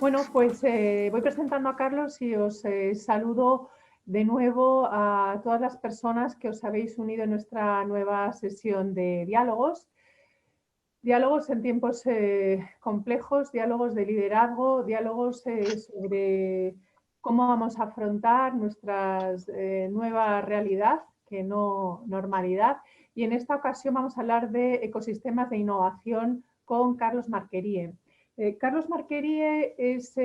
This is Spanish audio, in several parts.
Bueno, pues voy presentando a Carlos y os saludo de nuevo a todas las personas que os habéis unido en nuestra nueva sesión de diálogos. Diálogos en tiempos complejos, diálogos de liderazgo, diálogos sobre cómo vamos a afrontar nuestra nueva realidad, que no normalidad. Y en esta ocasión vamos a hablar de ecosistemas de innovación con Carlos Marquerie. Carlos Marquerie es,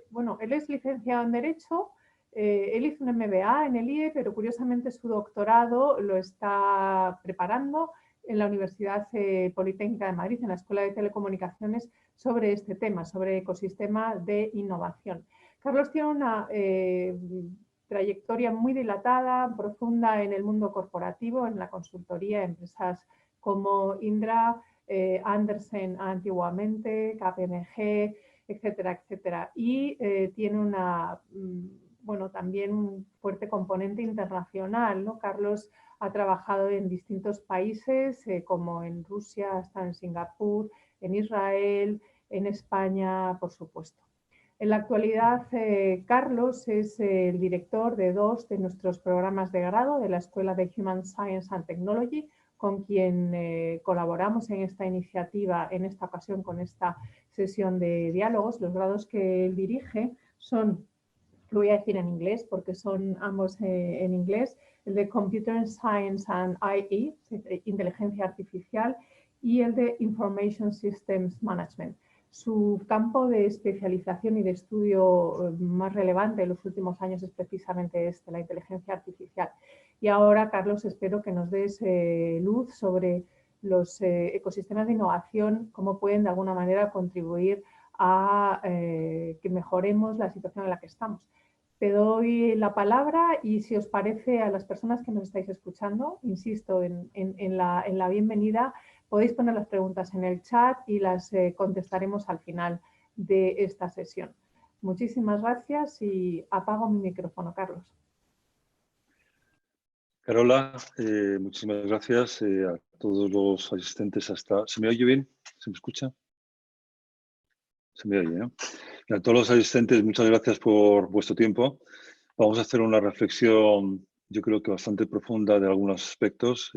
bueno, él es licenciado en Derecho, él hizo un MBA en el IE, pero curiosamente su doctorado lo está preparando en la Universidad Politécnica de Madrid, en la Escuela de Telecomunicaciones, sobre este tema, sobre ecosistema de innovación. Carlos tiene una trayectoria muy dilatada, profunda en el mundo corporativo, en la consultoría, empresas como Indra, Andersen antiguamente, KPMG, etcétera, etcétera. Y tiene una, bueno, también un fuerte componente internacional, ¿no? Carlos ha trabajado en distintos países, como en Rusia, está en Singapur, en Israel, en España, por supuesto. En la actualidad, Carlos es el director de 2 de nuestros programas de grado de la Escuela de Human Science and Technology, con quien colaboramos en esta iniciativa, en esta ocasión con esta sesión de diálogos. Los grados que él dirige son, lo voy a decir en inglés porque son ambos en inglés, el de Computer Science and IE, Inteligencia Artificial, y el de Information Systems Management. Su campo de especialización y de estudio más relevante en los últimos años es precisamente este, la inteligencia artificial. Y ahora, Carlos, espero que nos des luz sobre los ecosistemas de innovación, cómo pueden de alguna manera contribuir a que mejoremos la situación en la que estamos. Te doy la palabra y si os parece a las personas que nos estáis escuchando, insisto en la bienvenida, podéis poner las preguntas en el chat y las contestaremos al final de esta sesión. Muchísimas gracias y apago mi micrófono, Carlos. Carola, muchísimas gracias a todos los asistentes hasta... ¿Se me oye bien? ¿Se me escucha? Se me oye, ¿no? A todos los asistentes, muchas gracias por vuestro tiempo. Vamos a hacer una reflexión, yo creo que bastante profunda de algunos aspectos.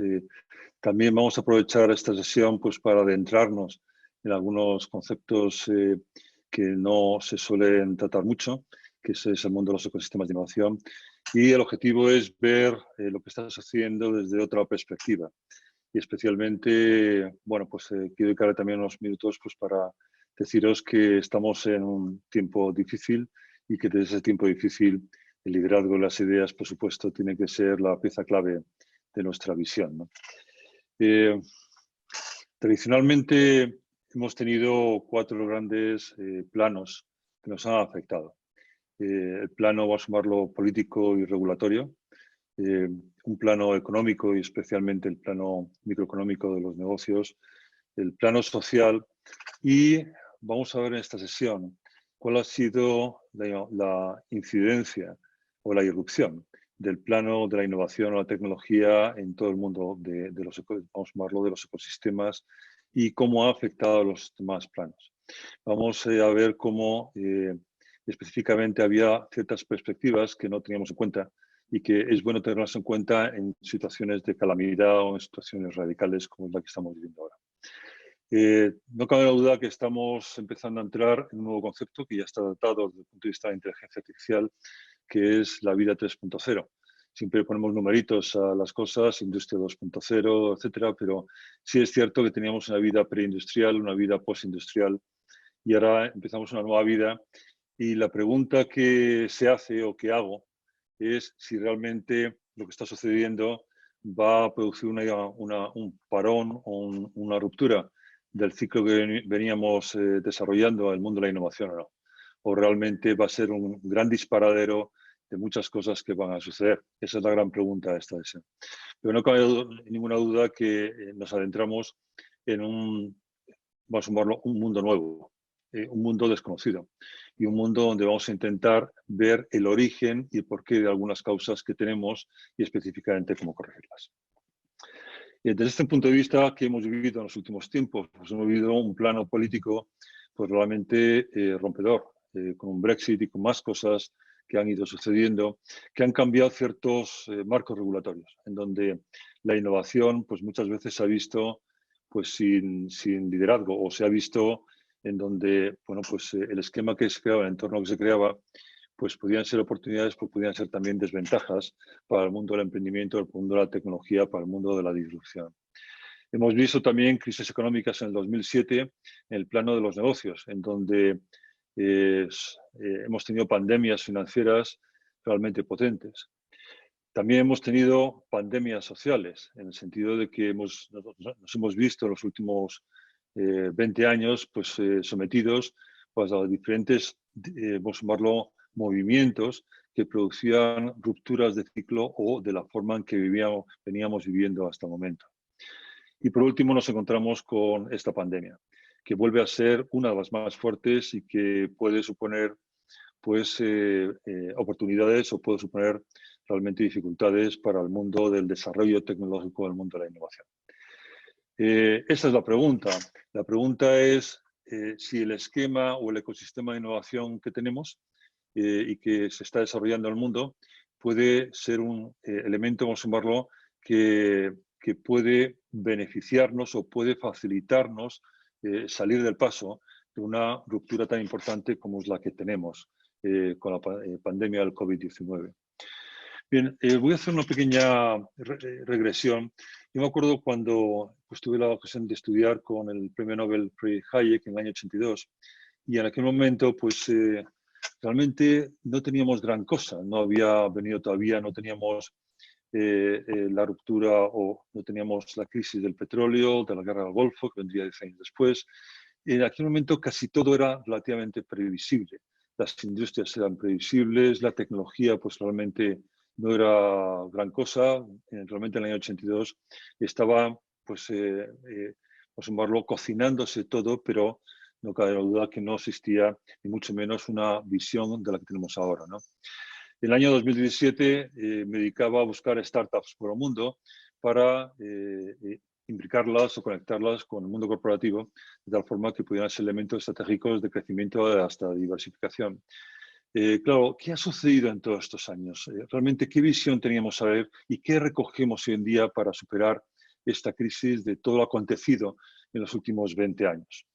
También vamos a aprovechar esta sesión pues, para adentrarnos en algunos conceptos que no se suelen tratar mucho, que es el mundo de los ecosistemas de innovación. Y el objetivo es ver lo que está sucediendo desde otra perspectiva. Y especialmente, bueno, pues quiero dedicar también unos minutos pues, para deciros que estamos en un tiempo difícil y que desde ese tiempo difícil el liderazgo y las ideas, por supuesto, tienen que ser la pieza clave de nuestra visión, ¿no? Tradicionalmente hemos tenido 4 grandes planos que nos han afectado. El plano, vamos a llamarlo político y regulatorio, un plano económico y especialmente el plano microeconómico de los negocios, el plano social y vamos a ver en esta sesión cuál ha sido la incidencia o la irrupción del plano de la innovación o la tecnología en todo el mundo de los, vamos a llamarlo, de los ecosistemas y cómo ha afectado a los demás planos. Vamos a ver cómo específicamente había ciertas perspectivas que no teníamos en cuenta y que es bueno tenerlas en cuenta en situaciones de calamidad o en situaciones radicales como es la que estamos viviendo ahora. No cabe la duda que estamos empezando a entrar en un nuevo concepto que ya está adaptado desde el punto de vista de inteligencia artificial, que es la vida 3.0. Siempre ponemos numeritos a las cosas, industria 2.0, etcétera, pero sí es cierto que teníamos una vida preindustrial, una vida postindustrial y ahora empezamos una nueva vida. Y la pregunta que se hace o que hago es si realmente lo que está sucediendo va a producir un parón o una ruptura del ciclo que veníamos desarrollando en el mundo de la innovación o no. O realmente va a ser un gran disparadero de muchas cosas que van a suceder. Esa es la gran pregunta de esta sesión. Pero no cabe ninguna duda que nos adentramos en vamos a llamarlo, un mundo nuevo, un mundo desconocido y un mundo donde vamos a intentar ver el origen y el porqué de algunas causas que tenemos y específicamente cómo corregirlas. Desde este punto de vista que hemos vivido en los últimos tiempos, pues hemos vivido un plano político pues realmente rompedor, con un Brexit y con más cosas que han ido sucediendo, que han cambiado ciertos marcos regulatorios, en donde la innovación pues muchas veces se ha visto pues sin liderazgo, o se ha visto en donde bueno, pues, el esquema que se creaba, el entorno que se creaba, pues podían ser oportunidades, pues podían ser también desventajas para el mundo del emprendimiento, el mundo de la tecnología, para el mundo de la disrupción. Hemos visto también crisis económicas en el 2007 en el plano de los negocios, en donde hemos tenido pandemias financieras realmente potentes. También hemos tenido pandemias sociales, en el sentido de que nos hemos visto en los últimos 20 años pues, sometidos pues, a diferentes, vamos a llamarlo, movimientos que producían rupturas de ciclo o de la forma en que veníamos viviendo hasta el momento. Y por último nos encontramos con esta pandemia, que vuelve a ser una de las más fuertes y que puede suponer pues, oportunidades o puede suponer realmente dificultades para el mundo del desarrollo tecnológico, el mundo de la innovación. Esa es la pregunta. La pregunta es si el esquema o el ecosistema de innovación que tenemos y que se está desarrollando en el mundo puede ser un elemento, vamos a llamarlo, que puede beneficiarnos o puede facilitarnos salir del paso de una ruptura tan importante como es la que tenemos con la pandemia del COVID-19. Bien, voy a hacer una pequeña regresión. Yo me acuerdo cuando pues, tuve la ocasión de estudiar con el premio Nobel Friedrich Hayek en el año 82 y en aquel momento pues realmente no teníamos gran cosa, no había venido todavía, no teníamos la ruptura o no teníamos la crisis del petróleo, de la guerra del Golfo, que vendría 10 años después. En aquel momento casi todo era relativamente previsible. Las industrias eran previsibles, la tecnología pues realmente no era gran cosa. Realmente en el año 82 estaba, pues, vamos a llamarlo, cocinándose todo, pero no cabe duda que no existía ni mucho menos una visión de la que tenemos ahora, ¿no? En el año 2017 me dedicaba a buscar startups por el mundo para imbricarlas o conectarlas con el mundo corporativo de tal forma que pudieran ser elementos estratégicos de crecimiento hasta diversificación. Claro, ¿qué ha sucedido en todos estos años? Realmente, ¿qué visión teníamos a ver y qué recogemos hoy en día para superar esta crisis de todo lo acontecido en los últimos 20 años?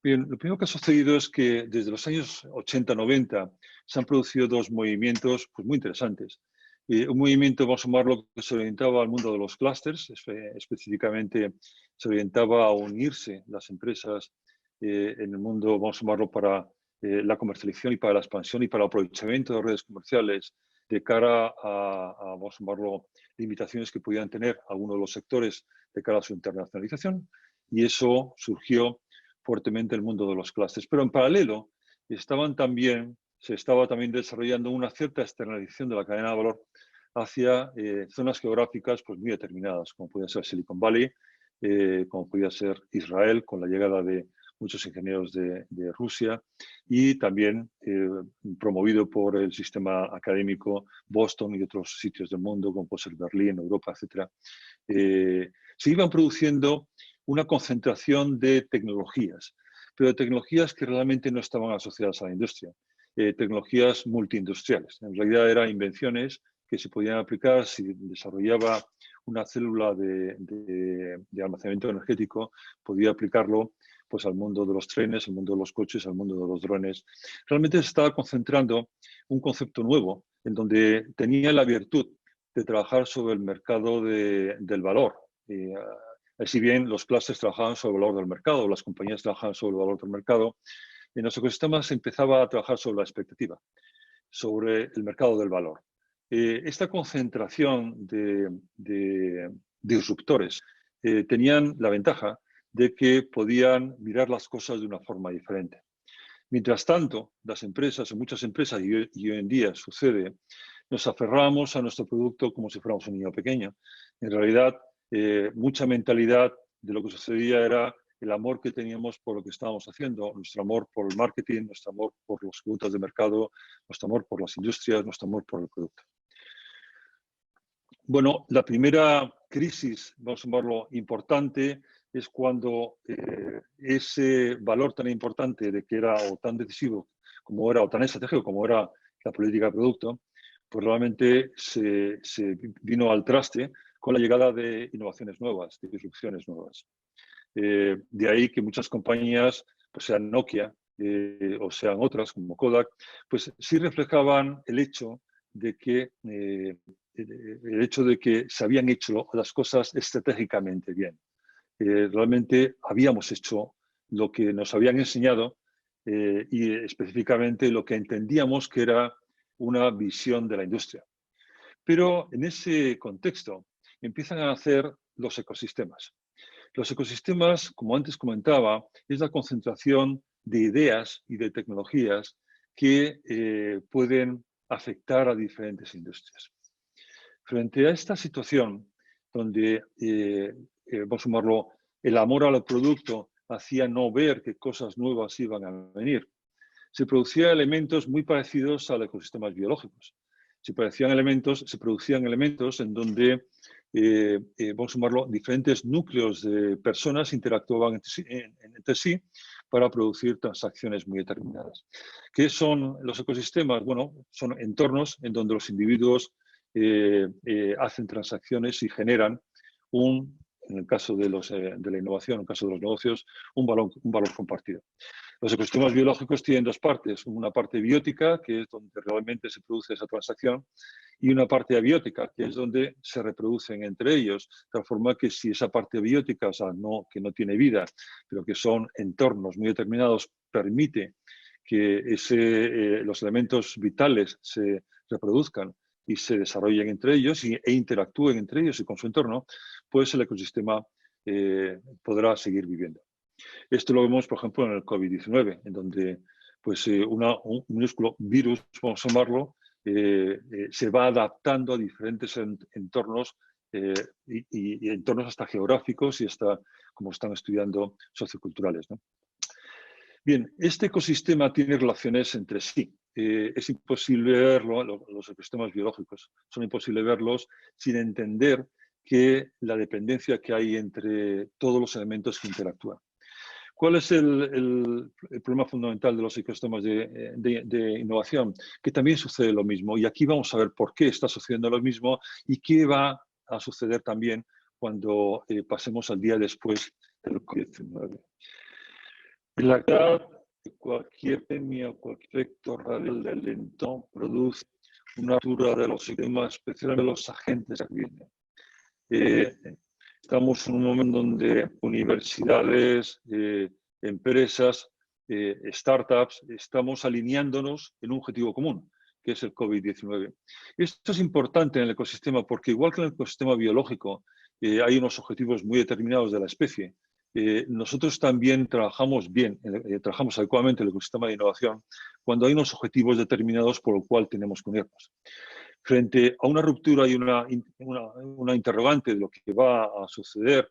Bien, lo primero que ha sucedido es que desde los años 80-90 se han producido dos movimientos pues, muy interesantes. Un movimiento, vamos a llamarlo, que se orientaba al mundo de los clústeres, específicamente se orientaba a unirse las empresas en el mundo, vamos a llamarlo, para la comercialización y para la expansión y para el aprovechamiento de redes comerciales de cara a vamos a llamarlo, limitaciones que pudieran tener algunos de los sectores de cara a su internacionalización. Y eso surgió fuertemente el mundo de los clústeres. Pero en paralelo se estaba también desarrollando una cierta externalización de la cadena de valor hacia zonas geográficas pues, muy determinadas, como podía ser Silicon Valley, como podía ser Israel, con la llegada de muchos ingenieros de Rusia, y también promovido por el sistema académico Boston y otros sitios del mundo, como puede ser Berlín, Europa, etc. Se iban produciendo una concentración de tecnologías, pero de tecnologías que realmente no estaban asociadas a la industria, tecnologías multiindustriales. En realidad eran invenciones que se podían aplicar si desarrollaba una célula de almacenamiento energético, podía aplicarlo pues, al mundo de los trenes, al mundo de los coches, al mundo de los drones. Realmente se estaba concentrando un concepto nuevo en donde tenía la virtud de trabajar sobre el mercado del valor. Si bien los clústeres trabajaban sobre el valor del mercado, las compañías trabajaban sobre el valor del mercado, en los ecosistemas se empezaba a trabajar sobre la expectativa, sobre el mercado del valor. Esta concentración de disruptores tenían la ventaja de que podían mirar las cosas de una forma diferente. Mientras tanto, las empresas, o muchas empresas, y hoy en día sucede, nos aferramos a nuestro producto como si fuéramos un niño pequeño. En realidad, mucha mentalidad de lo que sucedía era el amor que teníamos por lo que estábamos haciendo, nuestro amor por el marketing, nuestro amor por los productos de mercado, nuestro amor por las industrias, nuestro amor por el producto. Bueno, la primera crisis, vamos a llamarlo importante, es cuando ese valor tan importante de que era o tan decisivo como era, o tan estratégico como era la política de producto, pues realmente se vino al traste con la llegada de innovaciones nuevas, de disrupciones nuevas. De ahí que muchas compañías, pues sean Nokia o sean otras como Kodak, pues sí reflejaban el hecho de que se habían hecho las cosas estratégicamente bien. Realmente habíamos hecho lo que nos habían enseñado y específicamente lo que entendíamos que era una visión de la industria. Pero en ese contexto empiezan a nacer los ecosistemas. Los ecosistemas, como antes comentaba, es la concentración de ideas y de tecnologías que pueden afectar a diferentes industrias. Frente a esta situación, donde, vamos a llamarlo, el amor al producto hacía no ver qué cosas nuevas iban a venir, se producían elementos muy parecidos a los ecosistemas biológicos. Se producían elementos en donde, vamos a llamarlo, diferentes núcleos de personas interactuaban entre sí para producir transacciones muy determinadas. ¿Qué son los ecosistemas? Bueno, son entornos en donde los individuos hacen transacciones y generan en el caso de la innovación, en el caso de los negocios, un valor compartido. Los ecosistemas biológicos tienen dos partes, una parte biótica, que es donde realmente se produce esa transacción, y una parte abiótica, que es donde se reproducen entre ellos, de tal forma que si esa parte biótica, o sea, que no tiene vida, pero que son entornos muy determinados, permite que los elementos vitales se reproduzcan y se desarrollen entre ellos e interactúen entre ellos y con su entorno, pues el ecosistema podrá seguir viviendo. Esto lo vemos, por ejemplo, en el COVID-19, en donde pues, un minúsculo virus, vamos a llamarlo, se va adaptando a diferentes entornos y entornos hasta geográficos y hasta, como están estudiando, socioculturales, ¿no? Bien, este ecosistema tiene relaciones entre sí. Es imposible verlo, los ecosistemas biológicos, son imposible verlos sin entender que la dependencia que hay entre todos los elementos que interactúan. ¿Cuál es el problema fundamental de los ecosistemas de innovación? Que también sucede lo mismo. Y aquí vamos a ver por qué está sucediendo lo mismo y qué va a suceder también cuando pasemos al día después del COVID-19. En la actualidad, cualquier pandemia o cualquier efecto radial del entorno produce una ruptura de los sistemas, especialmente de los agentes que vienen. Estamos en un momento donde universidades, empresas, startups, estamos alineándonos en un objetivo común, que es el COVID-19. Esto es importante en el ecosistema porque igual que en el ecosistema biológico hay unos objetivos muy determinados de la especie, nosotros también trabajamos trabajamos adecuadamente en el ecosistema de innovación cuando hay unos objetivos determinados por lo cual tenemos que unirnos. Frente a una ruptura y una interrogante de lo que va a suceder,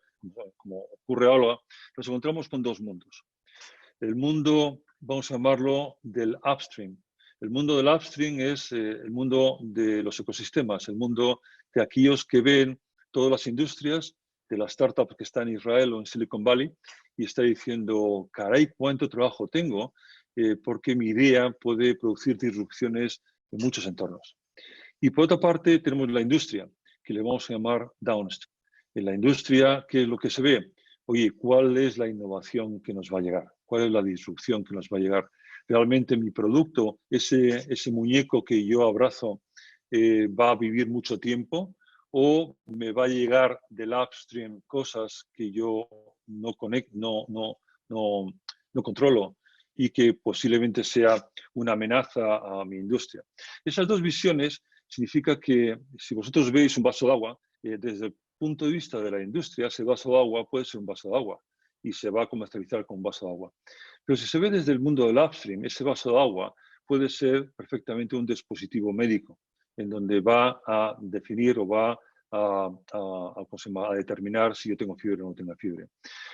como ocurre ahora, nos encontramos con dos mundos. El mundo, vamos a llamarlo, del upstream. El mundo del upstream es el mundo de los ecosistemas, el mundo de aquellos que ven todas las industrias, de las startups que están en Israel o en Silicon Valley, y está diciendo, caray, cuánto trabajo tengo, porque mi idea puede producir disrupciones en muchos entornos. Y por otra parte tenemos la industria, que le vamos a llamar downstream. En la industria, ¿qué es lo que se ve? Oye, ¿cuál es la innovación que nos va a llegar? ¿Cuál es la disrupción que nos va a llegar? ¿Realmente mi producto, ese muñeco que yo abrazo, va a vivir mucho tiempo? ¿O me va a llegar del upstream cosas que yo no controlo y que posiblemente sea una amenaza a mi industria? Esas dos visiones significa que si vosotros veis un vaso de agua, desde el punto de vista de la industria, ese vaso de agua puede ser un vaso de agua y se va a comercializar con un vaso de agua. Pero si se ve desde el mundo del upstream, ese vaso de agua puede ser perfectamente un dispositivo médico, en donde va a definir o va a determinar si yo tengo fiebre o no tengo fiebre.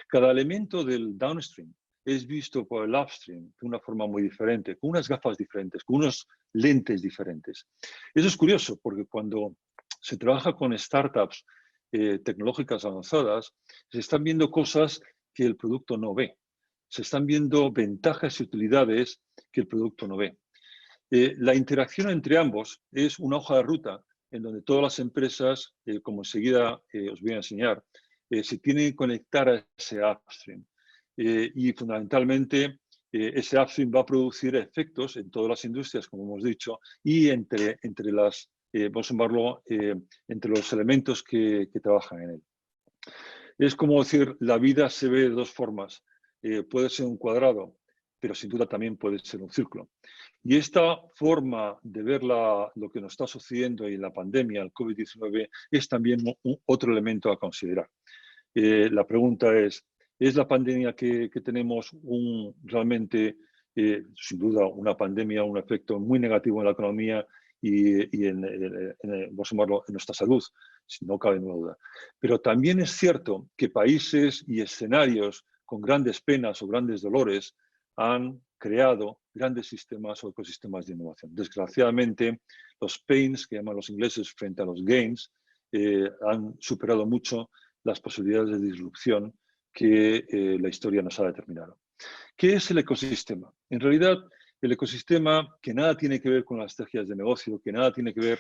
Cada elemento del downstream es visto por el upstream de una forma muy diferente, con unas gafas diferentes, con unos lentes diferentes. Eso es curioso porque cuando se trabaja con startups tecnológicas avanzadas, se están viendo cosas que el producto no ve. Se están viendo ventajas y utilidades que el producto no ve. La interacción entre ambos es una hoja de ruta en donde todas las empresas, como enseguida os voy a enseñar, se tienen que conectar a ese upstream. Y fundamentalmente ese upstream va a producir efectos en todas las industrias, como hemos dicho, y entre las, vamos a llamarlo, entre los elementos que trabajan en él. Es como decir, la vida se ve de dos formas. Puede ser un cuadrado, pero sin duda también puede ser un círculo. Y esta forma de ver lo que nos está sucediendo en la pandemia, el COVID-19, es también otro elemento a considerar. La pregunta es la pandemia que tenemos realmente, sin duda, una pandemia, un efecto muy negativo en la economía y vamos a llamarlo, en nuestra salud, si no cabe ninguna duda? Pero también es cierto que países y escenarios con grandes penas o grandes dolores han creado grandes sistemas o ecosistemas de innovación. Desgraciadamente, los pains, que llaman los ingleses, frente a los gains, han superado mucho las posibilidades de disrupción que la historia nos ha determinado. ¿Qué es el ecosistema? En realidad, el ecosistema, que nada tiene que ver con las estrategias de negocio, que nada tiene que ver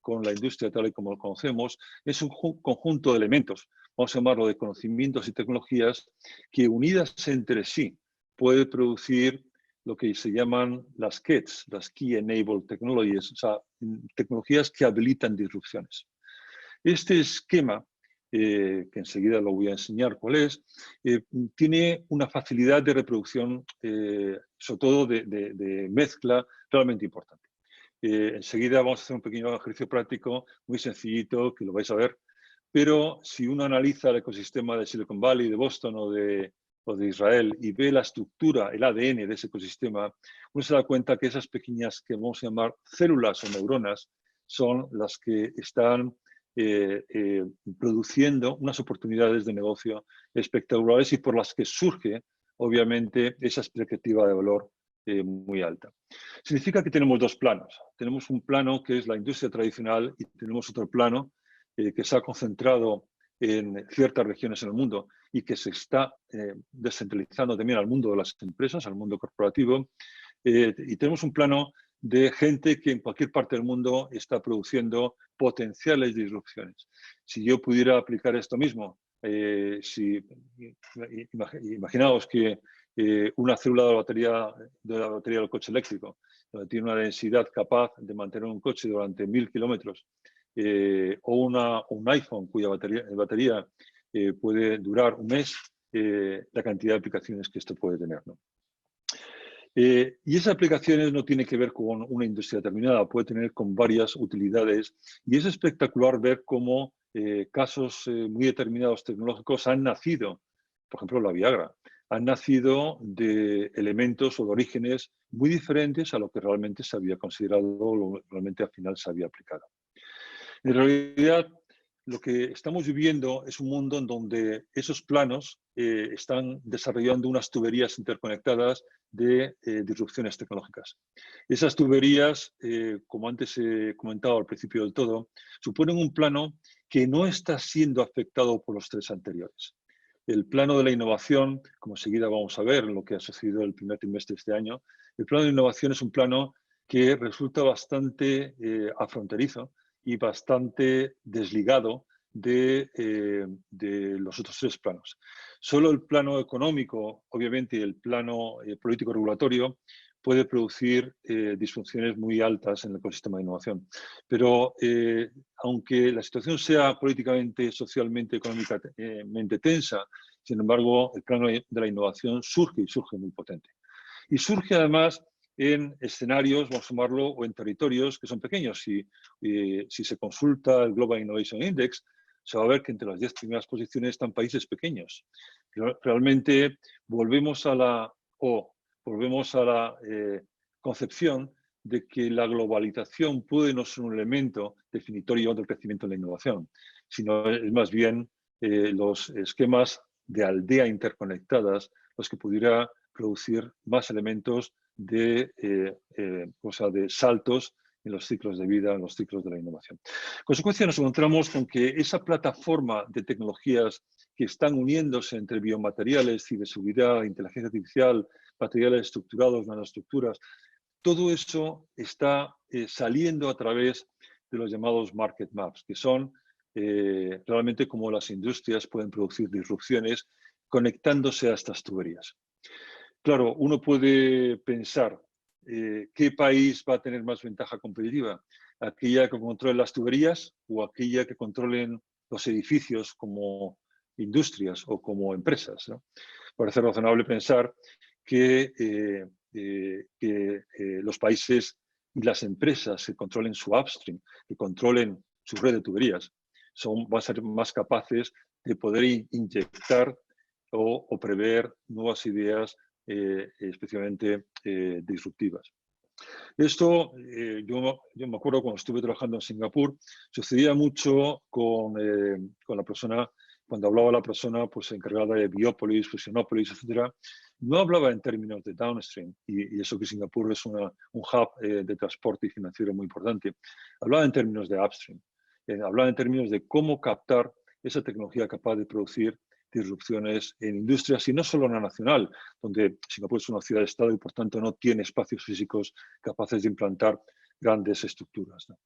con la industria tal y como lo conocemos, es un conjunto de elementos, vamos a llamarlo de conocimientos y tecnologías, que unidas entre sí puede producir lo que se llaman las KETs, las Key Enabled Technologies, o sea, tecnologías que habilitan disrupciones. Este esquema, que enseguida lo voy a enseñar cuál es, tiene una facilidad de reproducción, sobre todo de mezcla, realmente importante. Enseguida vamos a hacer un pequeño ejercicio práctico, muy sencillito, que lo vais a ver, pero si uno analiza el ecosistema de Silicon Valley, de Boston o de Israel y ve la estructura, el ADN de ese ecosistema, uno se da cuenta que esas pequeñas, que vamos a llamar células o neuronas, son las que están produciendo unas oportunidades de negocio espectaculares y por las que surge, obviamente, esa expectativa de valor muy alta. Significa que tenemos dos planos. Tenemos un plano que es la industria tradicional y tenemos otro plano que se ha concentrado en ciertas regiones en el mundo y que se está descentralizando también al mundo de las empresas, al mundo corporativo. Y tenemos un plano de gente que en cualquier parte del mundo está produciendo potenciales disrupciones. Si yo pudiera aplicar esto mismo, imaginaos que una célula de la batería del coche eléctrico, donde tiene una densidad capaz de mantener un coche durante 1000 kilómetros, o un iPhone cuya batería puede durar un mes, la cantidad de aplicaciones que esto puede tener, ¿no? Y esas aplicaciones no tienen que ver con una industria determinada, puede tener con varias utilidades y es espectacular ver cómo casos muy determinados tecnológicos han nacido, por ejemplo la Viagra, han nacido de elementos o de orígenes muy diferentes a lo que realmente se había considerado o lo que realmente al final se había aplicado. En realidad, lo que estamos viviendo es un mundo en donde esos planos están desarrollando unas tuberías interconectadas de disrupciones tecnológicas. Esas tuberías, como antes he comentado al principio del todo, suponen un plano que no está siendo afectado por los tres anteriores. El plano de la innovación, como enseguida vamos a ver lo que ha sucedido el primer trimestre de este año, el plano de innovación es un plano que resulta bastante afronterizo y bastante desligado de los otros tres planos. Solo el plano económico, obviamente, y el plano político-regulatorio puede producir disfunciones muy altas en el ecosistema de innovación. Pero aunque la situación sea políticamente, socialmente, económicamente tensa, sin embargo, el plano de la innovación surge y surge muy potente. Y surge además en escenarios, vamos a llamarlo, o en territorios que son pequeños. Si se consulta el Global Innovation Index, se va a ver que entre las 10 primeras posiciones están países pequeños. Realmente volvemos a la concepción de que la globalización puede no ser un elemento definitorio del crecimiento de la innovación, sino es más bien los esquemas de aldea interconectadas los que pudiera producir más elementos de saltos en los ciclos de vida, en los ciclos de la innovación. En consecuencia, nos encontramos con que esa plataforma de tecnologías que están uniéndose entre biomateriales, ciberseguridad, inteligencia artificial, materiales estructurados, nanoestructuras, todo eso está saliendo a través de los llamados market maps, que son realmente como las industrias pueden producir disrupciones conectándose a estas tuberías. Claro, uno puede pensar qué país va a tener más ventaja competitiva, aquella que controle las tuberías o aquella que controlen los edificios como industrias o como empresas, ¿no? Parece razonable pensar que los países y las empresas que controlen su upstream, que controlen su red de tuberías, van a ser más capaces de poder inyectar o prever nuevas ideas especialmente disruptivas. Esto, yo me acuerdo cuando estuve trabajando en Singapur, sucedía mucho con la persona, cuando hablaba la persona pues, encargada de Biópolis, Fusionópolis, etc. No hablaba en términos de downstream, y eso que Singapur es un hub de transporte y financiero muy importante. Hablaba en términos de upstream, hablaba en términos de cómo captar esa tecnología capaz de producir disrupciones en industrias y no solo en la nacional, donde Singapur es una ciudad-estado y por tanto no tiene espacios físicos capaces de implantar grandes estructuras, ¿no?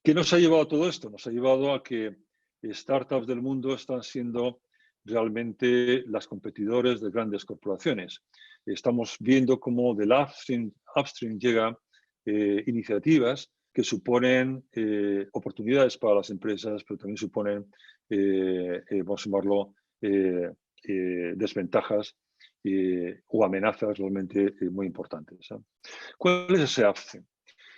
¿Qué nos ha llevado a todo esto? Nos ha llevado a que startups del mundo están siendo realmente las competidores de grandes corporaciones. Estamos viendo cómo del upstream llega iniciativas que suponen oportunidades para las empresas, pero también suponen, vamos a llamarlo, desventajas o amenazas realmente muy importantes, ¿no? ¿Cuál es ese upstream?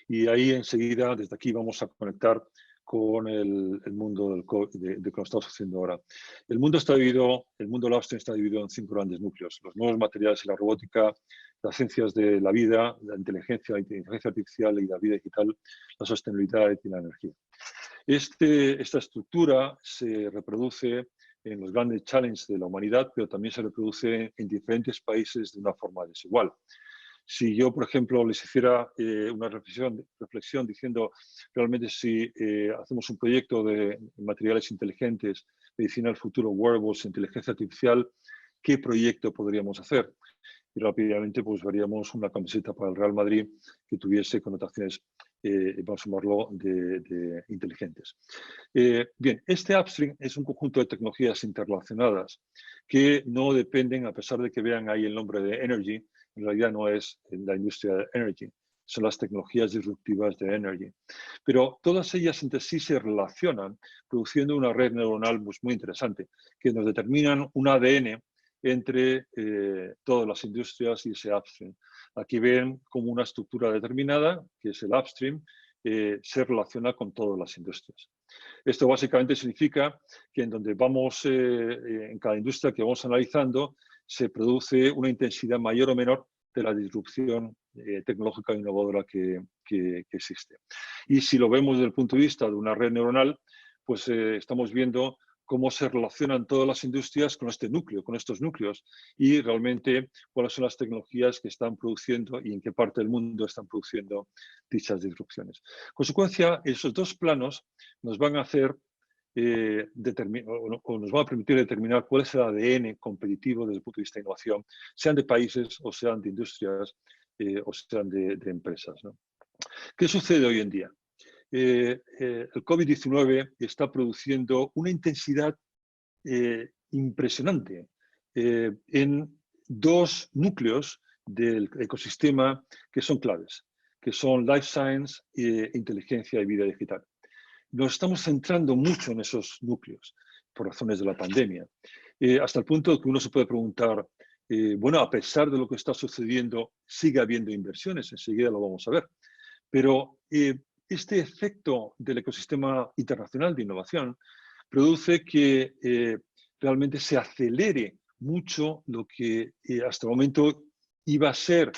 Y ahí enseguida, desde aquí, vamos a conectar con el mundo de lo que estamos haciendo ahora. El mundo del upstream está dividido en 5 grandes núcleos: los nuevos materiales y la robótica, las ciencias de la vida, la inteligencia artificial y la vida digital, la sostenibilidad y la energía. Esta estructura se reproduce en los grandes challenges de la humanidad, pero también se reproduce en diferentes países de una forma desigual. Si yo, por ejemplo, les hiciera una reflexión diciendo realmente si hacemos un proyecto de materiales inteligentes, medicina del futuro, wearables, inteligencia artificial, ¿qué proyecto podríamos hacer? Y rápidamente pues veríamos una camiseta para el Real Madrid que tuviese connotaciones, vamos a llamarlo, de inteligentes. Bien, este upstream es un conjunto de tecnologías interrelacionadas que no dependen, a pesar de que vean ahí el nombre de energy, en realidad no es la industria de energy, son las tecnologías disruptivas de energy. Pero todas ellas entre sí se relacionan produciendo una red neuronal pues, muy interesante, que nos determinan un ADN entre todas las industrias y ese upstream. Aquí ven como una estructura determinada, que es el upstream, se relaciona con todas las industrias. Esto básicamente significa que en donde vamos, en cada industria que vamos analizando, se produce una intensidad mayor o menor de la disrupción tecnológica e innovadora que existe. Y si lo vemos desde el punto de vista de una red neuronal, pues estamos viendo cómo se relacionan todas las industrias con este núcleo, con estos núcleos, y realmente cuáles son las tecnologías que están produciendo y en qué parte del mundo están produciendo dichas disrupciones. En consecuencia, esos dos planos nos van a hacer o nos va a permitir determinar cuál es el ADN competitivo desde el punto de vista de innovación, sean de países o sean de industrias o sean de empresas, ¿no? ¿Qué sucede hoy en día? El COVID-19 está produciendo una intensidad impresionante en dos núcleos del ecosistema que son claves, que son life science, inteligencia y vida digital. Nos estamos centrando mucho en esos núcleos por razones de la pandemia, hasta el punto que uno se puede preguntar, bueno, a pesar de lo que está sucediendo, sigue habiendo inversiones, enseguida lo vamos a ver, pero este efecto del ecosistema internacional de innovación produce que realmente se acelere mucho lo que hasta el momento iba a ser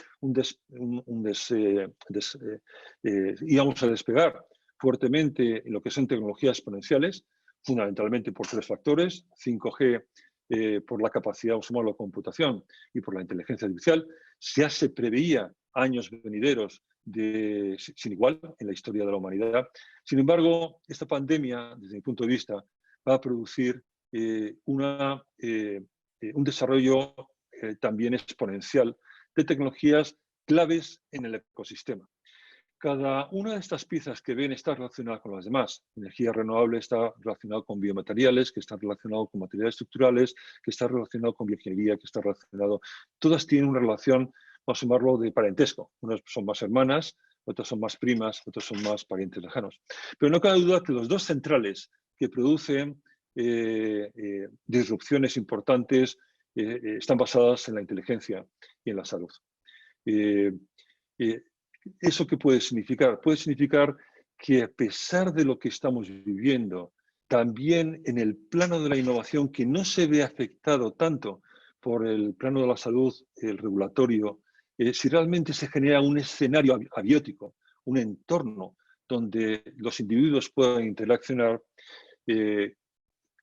íbamos a despegar fuertemente en lo que son tecnologías exponenciales, fundamentalmente por 3 factores: 5G, por la capacidad, vamos a llamarlo, de computación, y por la inteligencia artificial. Ya se preveía años venideros sin igual en la historia de la humanidad. Sin embargo, esta pandemia, desde mi punto de vista, va a producir un desarrollo también exponencial de tecnologías claves en el ecosistema. Cada una de estas piezas que ven está relacionada con las demás. Energía renovable está relacionado con biomateriales, que está relacionado con materiales estructurales, que está relacionado con bioingeniería, que está relacionado... Todas tienen una relación, vamos a llamarlo, de parentesco. Unas son más hermanas, otras son más primas, otras son más parientes lejanos. Pero no cabe duda que los dos centrales que producen disrupciones importantes están basadas en la inteligencia y en la salud. ¿Eso qué puede significar? Puede significar que a pesar de lo que estamos viviendo, también en el plano de la innovación, que no se ve afectado tanto por el plano de la salud, el regulatorio, si realmente se genera un escenario abiótico, un entorno donde los individuos puedan interaccionar,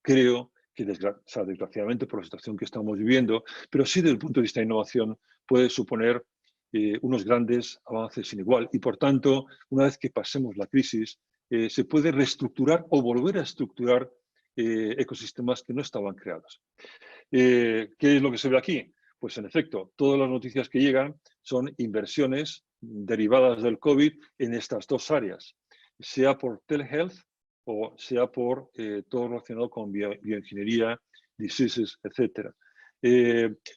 creo que desgraciadamente por la situación que estamos viviendo, pero sí desde el punto de vista de innovación, puede suponer unos grandes avances sin igual. Y por tanto, una vez que pasemos la crisis, se puede reestructurar o volver a estructurar ecosistemas que no estaban creados. ¿Qué es lo que se ve aquí? Pues en efecto, todas las noticias que llegan son inversiones derivadas del COVID en estas dos áreas, sea por telehealth o sea por todo relacionado con bioingeniería, diseases, etc.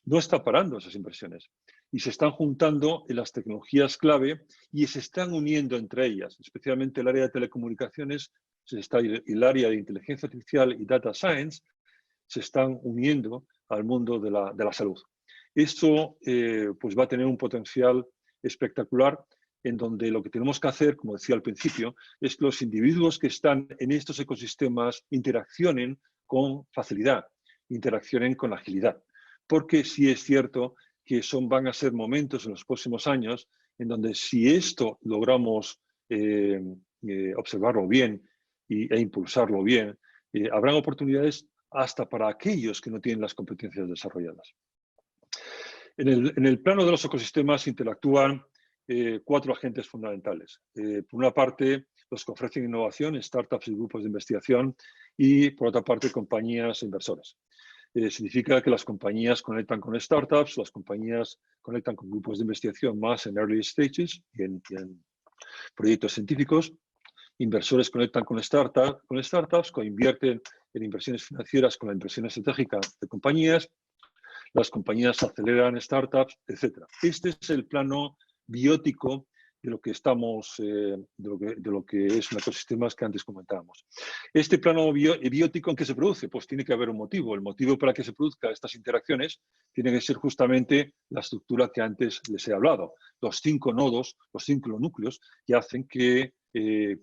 No está parando esas inversiones y se están juntando en las tecnologías clave y se están uniendo entre ellas, especialmente el área de telecomunicaciones, el área de inteligencia artificial y data science, se están uniendo al mundo de la salud. Esto pues va a tener un potencial espectacular en donde lo que tenemos que hacer, como decía al principio, es que los individuos que están en estos ecosistemas interaccionen con facilidad, interaccionen con agilidad. Porque sí es cierto que van a ser momentos en los próximos años en donde si esto logramos observarlo bien e impulsarlo bien, habrán oportunidades hasta para aquellos que no tienen las competencias desarrolladas. En el plano de los ecosistemas interactúan cuatro agentes fundamentales. Por una parte, los que ofrecen innovación, startups y grupos de investigación, y por otra parte, compañías e inversores. Significa que las compañías conectan con startups, las compañías conectan con grupos de investigación más en early stages y en proyectos científicos. Inversores conectan con startups, invierten en inversiones financieras con la inversión estratégica de compañías. Las compañías aceleran startups, etc. Este es el plano biótico de lo que estamos, de lo que es un ecosistema que antes comentábamos. Este plano biótico, ¿en qué se produce? Pues tiene que haber un motivo. El motivo para que se produzcan estas interacciones tiene que ser justamente la estructura que antes les he hablado. Los 5 nodos, los 5 núcleos que hacen que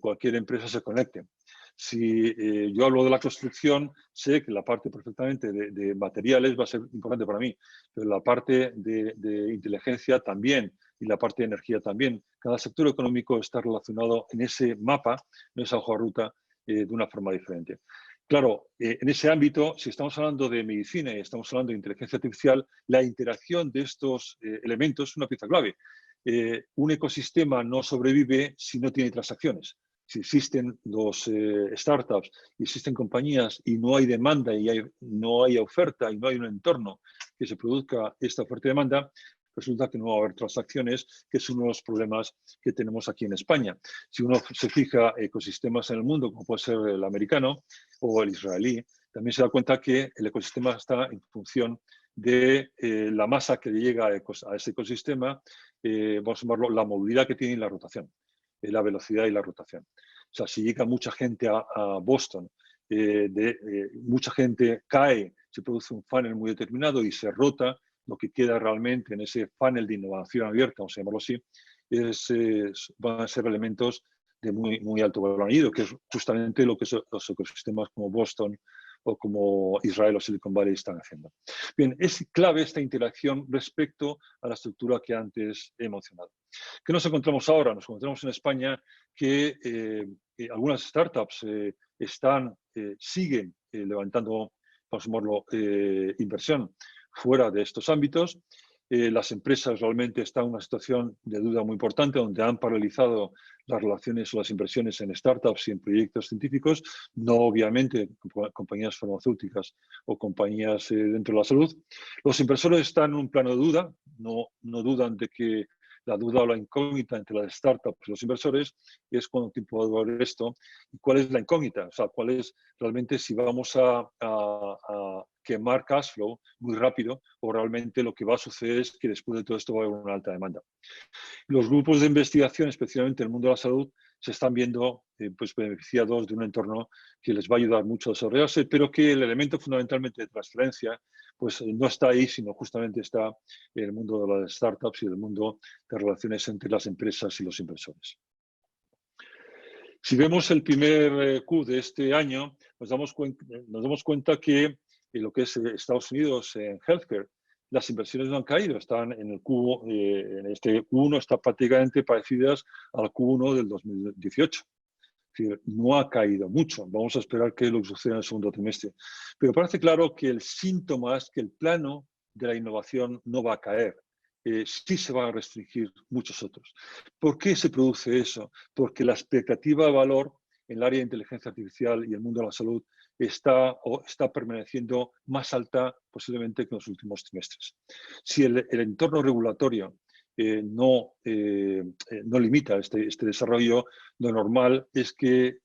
cualquier empresa se conecte. Si yo hablo de la construcción, sé que la parte perfectamente de materiales va a ser importante para mí, pero la parte de inteligencia también y la parte de energía también. Cada sector económico está relacionado en ese mapa, en esa hoja de ruta, de una forma diferente. Claro, en ese ámbito, si estamos hablando de medicina y estamos hablando de inteligencia artificial, la interacción de estos elementos es una pieza clave. Un ecosistema no sobrevive si no tiene transacciones. Si existen los startups y existen compañías y no hay demanda y no hay oferta y no hay un entorno que se produzca esta fuerte demanda, resulta que no va a haber transacciones, que es uno de los problemas que tenemos aquí en España. Si uno se fija ecosistemas en el mundo, como puede ser el americano o el israelí, también se da cuenta que el ecosistema está en función de la masa que llega a ese ecosistema, vamos a llamarlo la movilidad que tiene y la rotación, la velocidad y la rotación. O sea, si llega mucha gente a Boston, mucha gente cae, se produce un funnel muy determinado y se rota, lo que queda realmente en ese funnel de innovación abierta, vamos a llamarlo así, van a ser elementos de muy alto valor añadido, que es justamente lo que los ecosistemas como Boston o como Israel o Silicon Valley están haciendo. Bien, es clave esta interacción respecto a la estructura que antes he mencionado. ¿Qué nos encontramos ahora? Nos encontramos en España que algunas startups siguen levantando, vamos a llamarlo, inversión fuera de estos ámbitos Las empresas realmente están en una situación de duda muy importante, donde han paralizado las relaciones o las inversiones en startups y en proyectos científicos, no obviamente compañías farmacéuticas o compañías dentro de la salud. Los inversores están en un plano de duda, no dudan de que la duda o la incógnita entre las startups y los inversores es cuánto tiempo va a durar esto y cuál es la incógnita, o sea, cuál es realmente si vamos a quemar cash flow muy rápido o realmente lo que va a suceder es que después de todo esto va a haber una alta demanda. Los grupos de investigación, especialmente en el mundo de la salud, se están viendo pues beneficiados de un entorno que les va a ayudar mucho a desarrollarse, pero que el elemento fundamentalmente de transferencia pues no está ahí, sino justamente está en el mundo de las startups y en el mundo de relaciones entre las empresas y los inversores. Si vemos el primer Q de este año, nos damos cuenta que en lo que es Estados Unidos en healthcare, las inversiones no han caído, están en el Q, en este Q1 está prácticamente parecidas al Q1 del 2018. Es decir, no ha caído mucho. Vamos a esperar qué es lo que sucede en el segundo trimestre. Pero parece claro que el síntoma es que el plano de la innovación no va a caer. Sí se van a restringir muchos otros. ¿Por qué se produce eso? Porque la expectativa de valor en el área de inteligencia artificial y el mundo de la salud está permaneciendo más alta posiblemente que en los últimos trimestres. Si el entorno regulatorio no limita este desarrollo, lo normal es que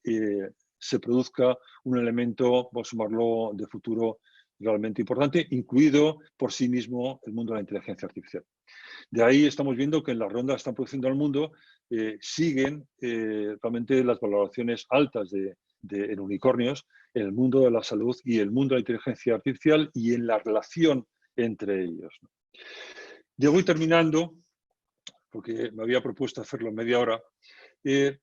se produzca un elemento, vamos a llamarlo, de futuro realmente importante, incluido por sí mismo el mundo de la inteligencia artificial. De ahí estamos viendo que en las rondas que están produciendo al mundo siguen realmente las valoraciones altas en unicornios en el mundo de la salud y el mundo de la inteligencia artificial y en la relación entre ellos. Ya voy terminando, porque me había propuesto hacerlo en media hora. El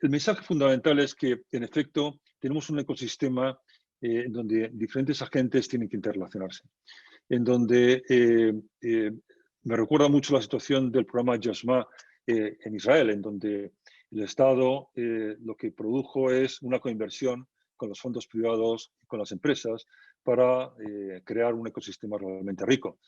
mensaje fundamental es que, en efecto, tenemos un ecosistema en donde diferentes agentes tienen que interrelacionarse, en donde me recuerda mucho la situación del programa Yosma en Israel, en donde el Estado lo que produjo es una coinversión con los fondos privados y con las empresas para crear un ecosistema realmente rico.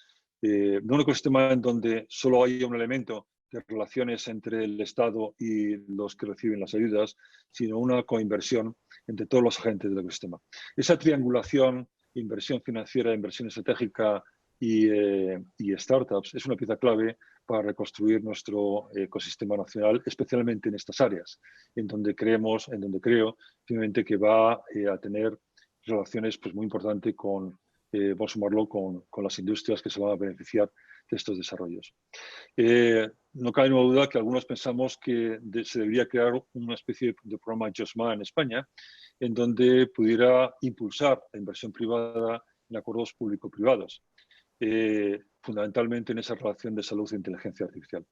No un ecosistema en donde solo haya un elemento de relaciones entre el Estado y los que reciben las ayudas, sino una coinversión entre todos los agentes del ecosistema. Esa triangulación, inversión financiera, inversión estratégica y startups es una pieza clave para reconstruir nuestro ecosistema nacional, especialmente en estas áreas, en donde creo finalmente que va a tener relaciones pues, muy importantes con, vamos a sumarlo, con las industrias que se van a beneficiar de estos desarrollos. No cabe ninguna duda que algunos pensamos que se debería crear una especie de programa JOSMA en España, en donde pudiera impulsar la inversión privada en acuerdos público-privados, fundamentalmente en esa relación de salud e inteligencia artificial.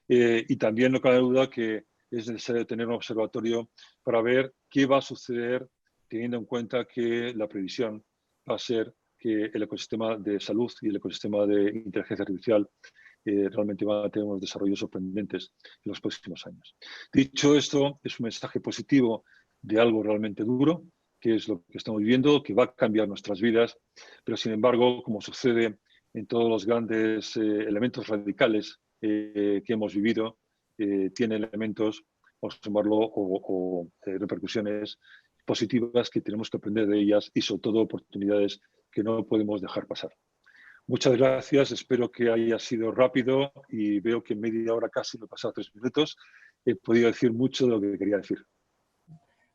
Y también no cabe duda que es necesario tener un observatorio para ver qué va a suceder teniendo en cuenta que la previsión va a ser que el ecosistema de salud y el ecosistema de inteligencia artificial realmente van a tener unos desarrollos sorprendentes en los próximos años. Dicho esto, es un mensaje positivo de algo realmente duro, que es lo que estamos viviendo, que va a cambiar nuestras vidas, pero sin embargo, como sucede en todos los grandes elementos radicales que hemos vivido, tiene elementos, vamos a llamarlo, o repercusiones positivas que tenemos que aprender de ellas y sobre todo oportunidades que no podemos dejar pasar. Muchas gracias, espero que haya sido rápido y veo que en media hora casi me he pasado 3 minutos. He podido decir mucho de lo que quería decir.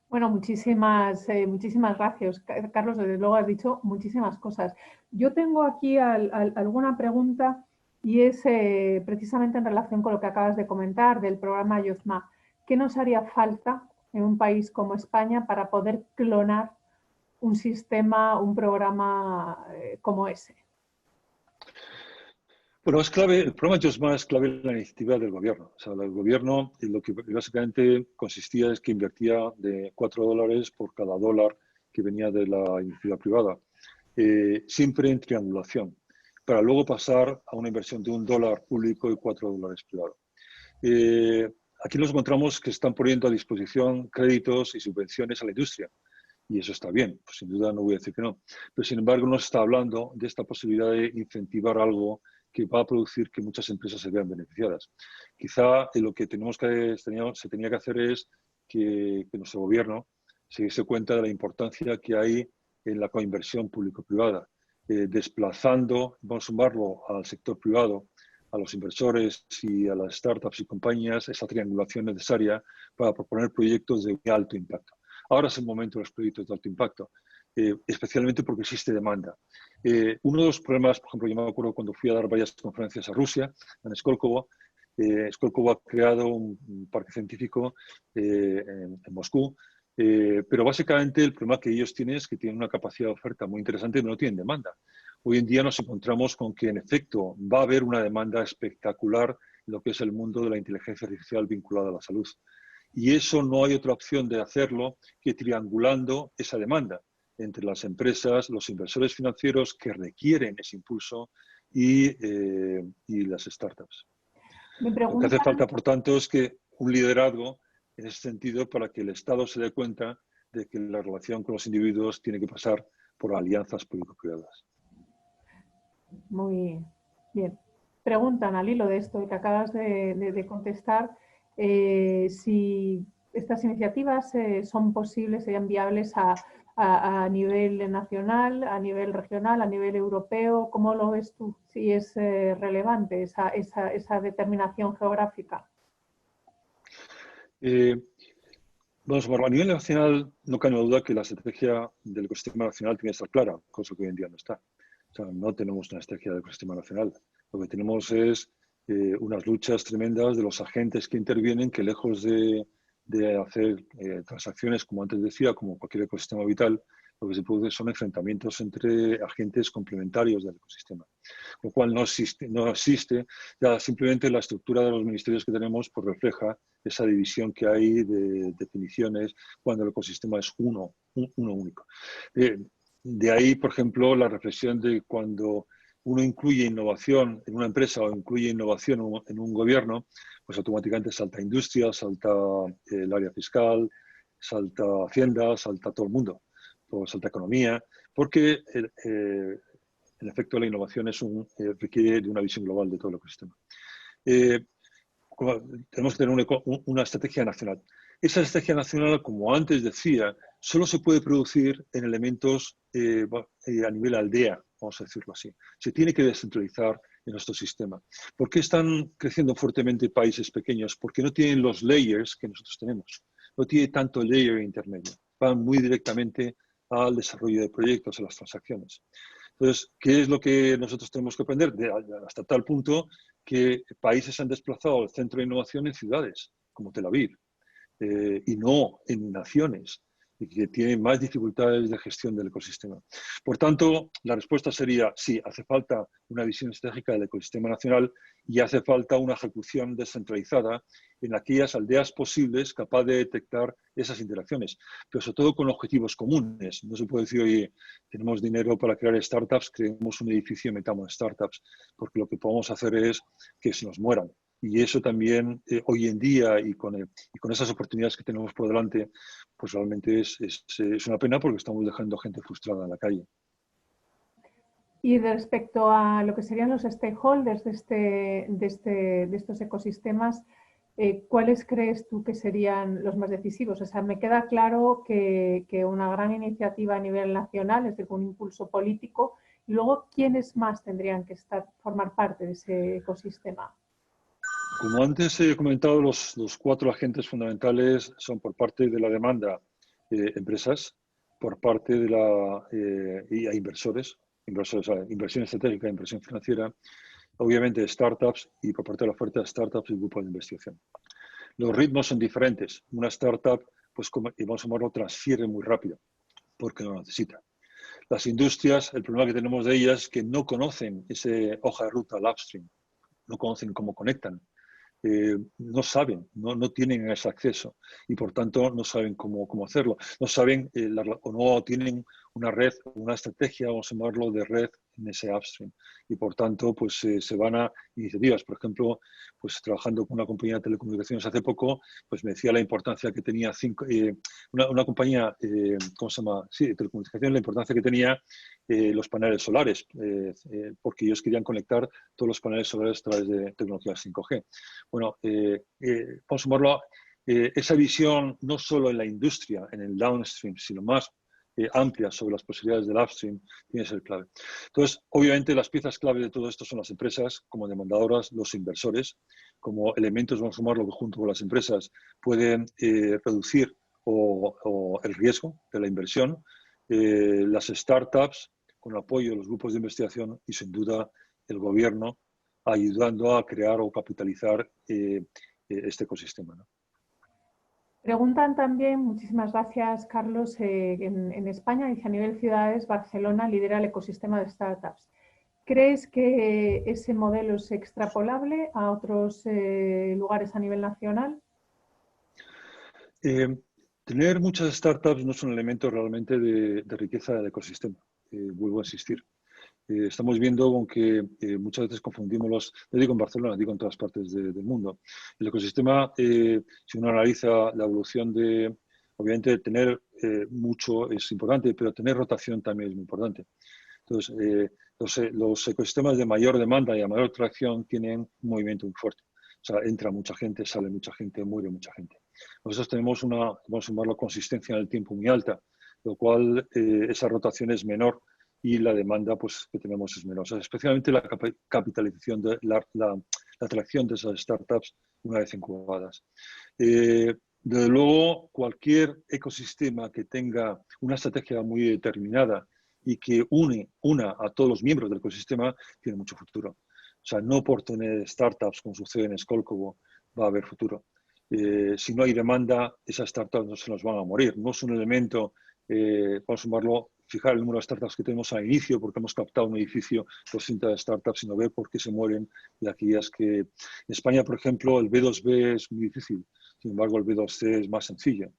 Bueno, muchísimas gracias, Carlos. Desde luego has dicho muchísimas cosas. Yo tengo aquí alguna pregunta y es precisamente en relación con lo que acabas de comentar del programa YOSMA. ¿Qué nos haría falta en un país como España para poder clonar un sistema, un programa como ese? Bueno, es clave, el programa JOSMA es clave en la iniciativa del gobierno. O sea, el gobierno lo que básicamente consistía es que invertía de $4 por cada dólar que venía de la iniciativa privada, siempre en triangulación, para luego pasar a una inversión de $1 público y $4 privado. Aquí nos encontramos que están poniendo a disposición créditos y subvenciones a la industria. Y eso está bien, pues sin duda no voy a decir que no. Pero sin embargo no se está hablando de esta posibilidad de incentivar algo que va a producir que muchas empresas se vean beneficiadas. Quizá lo que se tenía que hacer es que nuestro gobierno se diese cuenta de la importancia que hay en la coinversión público-privada, desplazando, vamos a sumarlo al sector privado, a los inversores y a las startups y compañías, esa triangulación necesaria para proponer proyectos de alto impacto. Ahora es el momento de los proyectos de alto impacto, especialmente porque existe demanda. Uno de los problemas, por ejemplo, yo me acuerdo cuando fui a dar varias conferencias a Rusia, en Skolkovo. Skolkovo ha creado un parque científico en Moscú, pero básicamente el problema que ellos tienen es que tienen una capacidad de oferta muy interesante, pero no tienen demanda. Hoy en día nos encontramos con que, en efecto, va a haber una demanda espectacular en lo que es el mundo de la inteligencia artificial vinculada a la salud. Y eso no hay otra opción de hacerlo que triangulando esa demanda entre las empresas, los inversores financieros que requieren ese impulso y las startups. Lo que hace falta, por tanto, es que un liderazgo en ese sentido para que el Estado se dé cuenta de que la relación con los individuos tiene que pasar por alianzas público-privadas. Muy bien. Preguntan al hilo de esto que acabas de contestar, si estas iniciativas son posibles, serían viables a nivel nacional, a nivel regional, a nivel europeo. ¿Cómo lo ves tú? Si es relevante esa determinación geográfica. Vamos a nivel nacional, no cabe duda que la estrategia del ecosistema nacional tiene que estar clara, cosa que hoy en día no está. O sea, no tenemos una estrategia del ecosistema nacional. Lo que tenemos es unas luchas tremendas de los agentes que intervienen, que lejos de hacer transacciones, como antes decía, como cualquier ecosistema vital, lo que se produce son enfrentamientos entre agentes complementarios del ecosistema. Lo cual no existe, ya simplemente la estructura de los ministerios que tenemos pues refleja esa división que hay de definiciones cuando el ecosistema es uno único. De ahí, por ejemplo, la reflexión de cuando uno incluye innovación en una empresa o incluye innovación en un gobierno, pues automáticamente salta industria, salta el área fiscal, salta Hacienda, salta todo el mundo, salta economía, porque en efecto la innovación requiere de una visión global de todo el ecosistema. Tenemos que tener una estrategia nacional. Esa estrategia nacional, como antes decía, solo se puede producir en elementos a nivel aldea, vamos a decirlo así. Se tiene que descentralizar en nuestro sistema. ¿Por qué están creciendo fuertemente países pequeños? Porque no tienen los layers que nosotros tenemos. No tiene tanto layer intermedio. Van muy directamente al desarrollo de proyectos, a las transacciones. Entonces, ¿qué es lo que nosotros tenemos que aprender? Hasta tal punto que países han desplazado el centro de innovación en ciudades, como Tel Aviv, y no en naciones, y que tienen más dificultades de gestión del ecosistema. Por tanto, la respuesta sería sí, hace falta una visión estratégica del ecosistema nacional y hace falta una ejecución descentralizada en aquellas aldeas posibles capaz de detectar esas interacciones, pero sobre todo con objetivos comunes. No se puede decir, oye, tenemos dinero para crear startups, creemos un edificio y metamos startups, porque lo que podemos hacer es que se nos mueran. Y eso también hoy en día y con esas oportunidades que tenemos por delante, pues realmente es una pena porque estamos dejando gente frustrada en la calle. Y respecto a lo que serían los stakeholders de estos ecosistemas, ¿cuáles crees tú que serían los más decisivos? O sea, me queda claro que una gran iniciativa a nivel nacional, es decir, un impulso político, y luego, ¿quiénes más tendrían que formar parte de ese ecosistema? Como antes he comentado, los 4 agentes fundamentales son por parte de la demanda empresas, por parte de y a inversores, inversión estratégica, inversión financiera, obviamente startups y por parte de la oferta de startups y grupos de investigación. Los ritmos son diferentes. Una startup, pues vamos a llamarlo, transfiere muy rápido porque lo necesita. Las industrias, el problema que tenemos de ellas es que no conocen esa hoja de ruta al upstream, no conocen cómo conectan. No saben, no tienen ese acceso y por tanto no saben cómo hacerlo. No saben o no tienen una red, una estrategia, vamos a llamarlo, de red en ese upstream. Y por tanto, pues se van a iniciativas. Por ejemplo, pues trabajando con una compañía de telecomunicaciones hace poco, pues me decía la importancia que tenía una compañía, ¿cómo se llama? Sí, de telecomunicaciones, la importancia que tenía los paneles solares, porque ellos querían conectar todos los paneles solares a través de tecnología 5G. Bueno, vamos a sumarlo, esa visión no solo en la industria, en el downstream, sino más amplia sobre las posibilidades del upstream, tiene que ser clave. Entonces, obviamente, las piezas clave de todo esto son las empresas como demandadoras, los inversores, como elementos, vamos a sumarlo, que junto con las empresas pueden reducir el riesgo de la inversión, las startups con el apoyo de los grupos de investigación y, sin duda, el gobierno ayudando a crear o capitalizar este ecosistema, ¿no? Preguntan también, muchísimas gracias Carlos, en España, dice, a nivel ciudades, Barcelona lidera el ecosistema de startups. ¿Crees que ese modelo es extrapolable a otros lugares a nivel nacional? Tener muchas startups no es un elemento realmente de riqueza del ecosistema. Vuelvo a insistir. Estamos viendo con que muchas veces confundimos no digo en Barcelona, digo en todas partes del mundo. El ecosistema, si uno analiza la evolución obviamente tener mucho es importante, pero tener rotación también es muy importante. Entonces, los ecosistemas de mayor demanda y de mayor tracción tienen un movimiento muy fuerte. O sea, entra mucha gente, sale mucha gente, muere mucha gente. Nosotros tenemos vamos a llamarlo, consistencia en el tiempo muy alta, lo cual esa rotación es menor y la demanda pues, que tenemos es menor. O sea, especialmente la capitalización, la atracción de esas startups una vez incubadas. Desde luego, cualquier ecosistema que tenga una estrategia muy determinada y que una a todos los miembros del ecosistema tiene mucho futuro. O sea, no por tener startups como sucede en Skolkovo va a haber futuro. Si no hay demanda, esas startups no se nos van a morir. No es un elemento, vamos a sumarlo, fijar el número de startups que tenemos al inicio porque hemos captado un edificio, 200 startups, sino ver por qué se mueren y aquellas que... En España, por ejemplo, el B2B es muy difícil. Sin embargo, el B2C es más sencillo.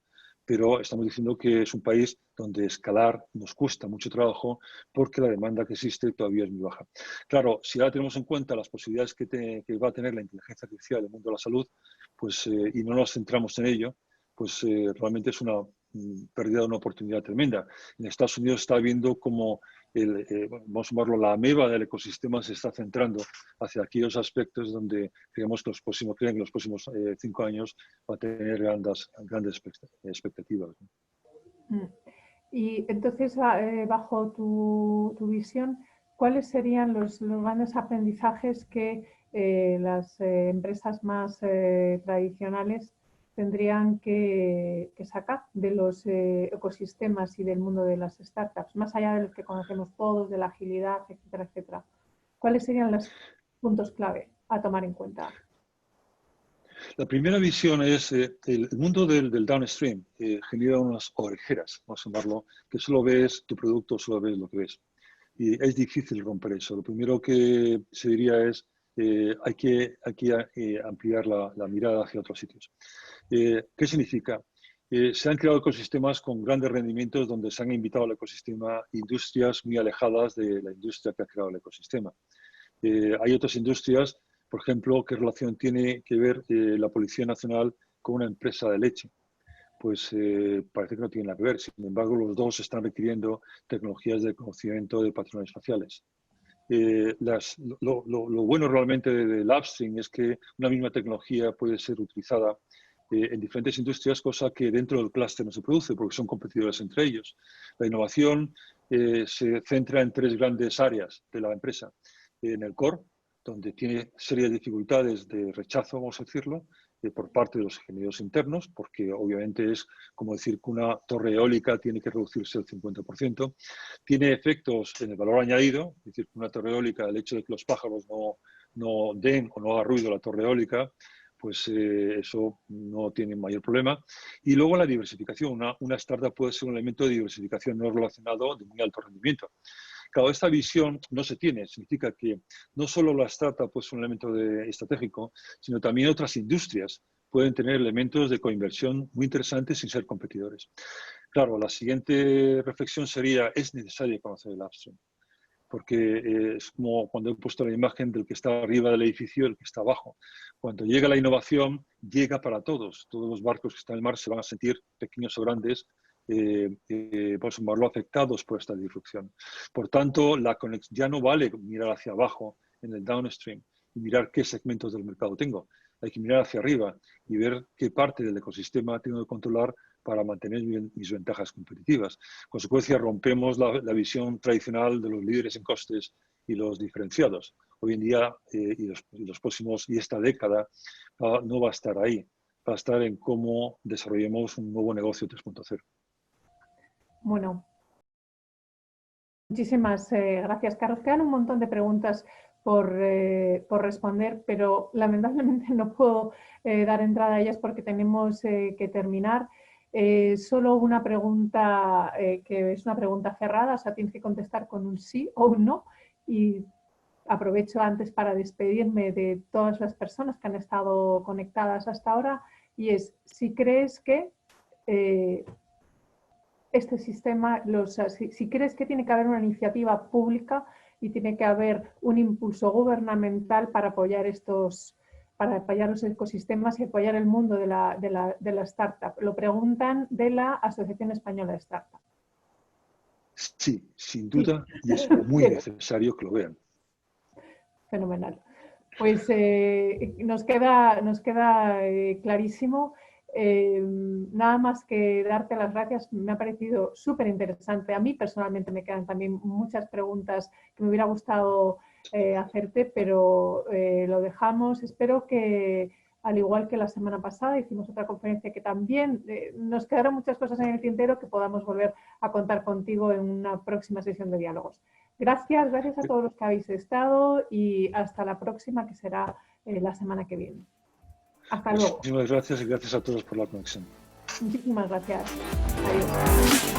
Pero estamos diciendo que es un país donde escalar nos cuesta mucho trabajo porque la demanda que existe todavía es muy baja. Claro, si ahora tenemos en cuenta las posibilidades que va a tener la inteligencia artificial en el mundo de la salud, pues, y no nos centramos en ello, pues realmente es una pérdida de una oportunidad tremenda. En Estados Unidos está viendo como vamos a llamarlo, la ameba del ecosistema se está centrando hacia aquellos aspectos donde creemos que creen que los próximos 5 años va a tener grandes expectativas, ¿no? Y entonces, bajo tu visión, ¿cuáles serían los grandes aprendizajes que las empresas más tradicionales tendrían que sacar de los ecosistemas y del mundo de las startups, más allá de los que conocemos todos, de la agilidad, etcétera, etcétera? ¿Cuáles serían los puntos clave a tomar en cuenta? La primera visión es el mundo del downstream genera unas orejeras, vamos a llamarlo, que solo ves tu producto, solo ves lo que ves. Y es difícil romper eso. Lo primero que se diría es hay que ampliar la mirada hacia otros sitios. ¿Qué significa? Se han creado ecosistemas con grandes rendimientos donde se han invitado al ecosistema industrias muy alejadas de la industria que ha creado el ecosistema. Hay otras industrias, por ejemplo, ¿qué relación tiene que ver la Policía Nacional con una empresa de leche? Pues parece que no tiene nada que ver. Sin embargo, los dos están requiriendo tecnologías de conocimiento de patrones faciales. Lo bueno realmente del upstream es que una misma tecnología puede ser utilizada en diferentes industrias, cosa que dentro del clúster no se produce porque son competidores entre ellos. La innovación se centra en 3 grandes áreas de la empresa. En el core, donde tiene serias dificultades de rechazo, vamos a decirlo, por parte de los ingenieros internos, porque obviamente es como decir que una torre eólica tiene que reducirse el 50%. Tiene efectos en el valor añadido, es decir, que una torre eólica, el hecho de que los pájaros no den o no haga ruido la torre eólica, pues eso no tiene mayor problema. Y luego la diversificación. Una startup puede ser un elemento de diversificación no relacionado de muy alto rendimiento. Claro, esta visión no se tiene. Significa que no solo la startup puede ser un elemento estratégico, sino también otras industrias pueden tener elementos de coinversión muy interesantes sin ser competidores. Claro, la siguiente reflexión sería, ¿es necesario conocer el upstream? Porque es como cuando he puesto la imagen del que está arriba del edificio y el que está abajo. Cuando llega la innovación, llega para todos. Todos los barcos que están en el mar se van a sentir pequeños o grandes por sumarlo, afectados por esta disrupción. Por tanto, ya no vale mirar hacia abajo en el downstream y mirar qué segmentos del mercado tengo. Hay que mirar hacia arriba y ver qué parte del ecosistema tengo que controlar para mantener mis ventajas competitivas. En consecuencia, rompemos la visión tradicional de los líderes en costes y los diferenciados. Hoy en día y esta década no va a estar ahí, va a estar en cómo desarrollemos un nuevo negocio 3.0. Bueno, muchísimas gracias, Carlos. Quedan un montón de preguntas por responder, pero lamentablemente no puedo dar entrada a ellas porque tenemos que terminar. Solo una pregunta que es una pregunta cerrada, o sea, tienes que contestar con un sí o un no. Y aprovecho antes para despedirme de todas las personas que han estado conectadas hasta ahora, y es si crees que este sistema, si crees que tiene que haber una iniciativa pública y tiene que haber un impulso gubernamental para apoyar los ecosistemas y apoyar el mundo de la startup. Lo preguntan de la Asociación Española de Startup. Sí, sin duda, y es muy necesario que lo vean. Fenomenal. Pues nos queda clarísimo. Nada más que darte las gracias, me ha parecido súper interesante. A mí personalmente me quedan también muchas preguntas que me hubiera gustado hacerte, pero lo dejamos. Espero que, al igual que la semana pasada, hicimos otra conferencia que también nos quedaron muchas cosas en el tintero, que podamos volver a contar contigo en una próxima sesión de diálogos. Gracias a todos los que habéis estado y hasta la próxima, que será la semana que viene. Hasta luego. Muchísimas gracias y gracias a todos por la conexión. Muchísimas gracias. Adiós.